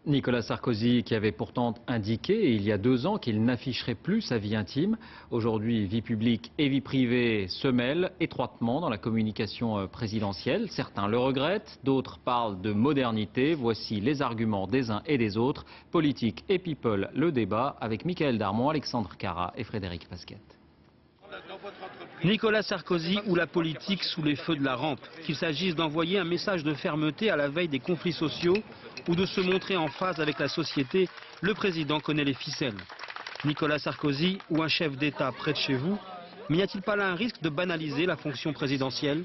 Nicolas Sarkozy qui avait pourtant indiqué il y a 2 ans qu'il n'afficherait plus sa vie intime. Aujourd'hui, vie publique et vie privée se mêlent étroitement dans la communication présidentielle. Certains le regrettent, d'autres parlent de modernité. Voici les arguments des uns et des autres. Politique et people, le débat avec Mickaël Darmon, Alexandre Cara et Frédéric Pasquette. Nicolas Sarkozy ou la politique sous les feux de la rampe. Qu'il s'agisse d'envoyer un message de fermeté à la veille des conflits sociaux ou de se montrer en phase avec la société, le président connaît les ficelles. Nicolas Sarkozy ou un chef d'État près de chez vous, mais n'y a-t-il pas là un risque de banaliser la fonction présidentielle ?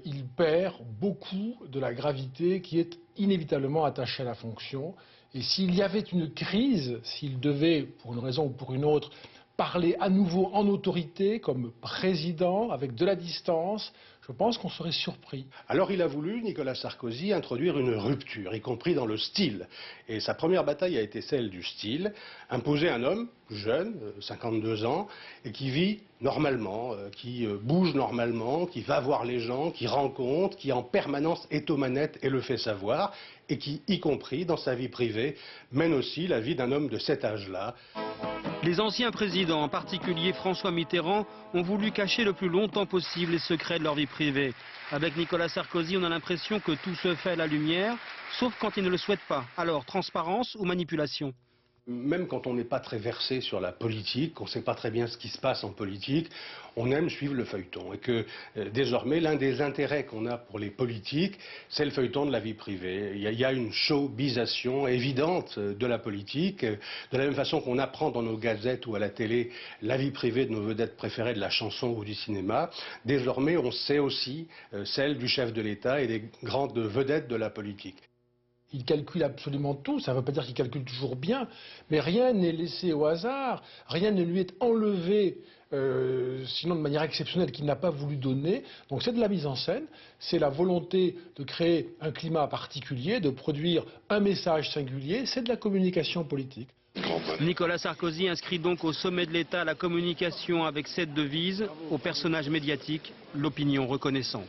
Il perd beaucoup de la gravité qui est inévitablement attachée à la fonction. Et s'il y avait une crise, s'il devait, pour une raison ou pour une autre, parler à nouveau en autorité, comme président, avec de la distance, je pense qu'on serait surpris. Alors il a voulu, Nicolas Sarkozy, introduire une rupture, y compris dans le style. Et sa première bataille a été celle du style, imposer un homme jeune, 52 ans, et qui vit normalement, qui bouge normalement, qui va voir les gens, qui rencontre, qui en permanence est aux manettes et le fait savoir, et qui, y compris dans sa vie privée, mène aussi la vie d'un homme de cet âge-là. Les anciens présidents, en particulier François Mitterrand, ont voulu cacher le plus longtemps possible les secrets de leur vie privée. Avec Nicolas Sarkozy, on a l'impression que tout se fait à la lumière, sauf quand il ne le souhaite pas. Alors, transparence ou manipulation ? Même quand on n'est pas très versé sur la politique, qu'on ne sait pas très bien ce qui se passe en politique, on aime suivre le feuilleton. Et que désormais, l'un des intérêts qu'on a pour les politiques, c'est le feuilleton de la vie privée. Il y a une showbisation évidente de la politique. De la même façon qu'on apprend dans nos gazettes ou à la télé la vie privée de nos vedettes préférées de la chanson ou du cinéma, désormais on sait aussi celle du chef de l'État et des grandes vedettes de la politique. Il calcule absolument tout, ça ne veut pas dire qu'il calcule toujours bien, mais rien n'est laissé au hasard, rien ne lui est enlevé, sinon de manière exceptionnelle qu'il n'a pas voulu donner. Donc c'est de la mise en scène, c'est la volonté de créer un climat particulier, de produire un message singulier, c'est de la communication politique. Nicolas Sarkozy inscrit donc au sommet de l'État la communication avec cette devise, au personnage médiatique, l'opinion reconnaissante.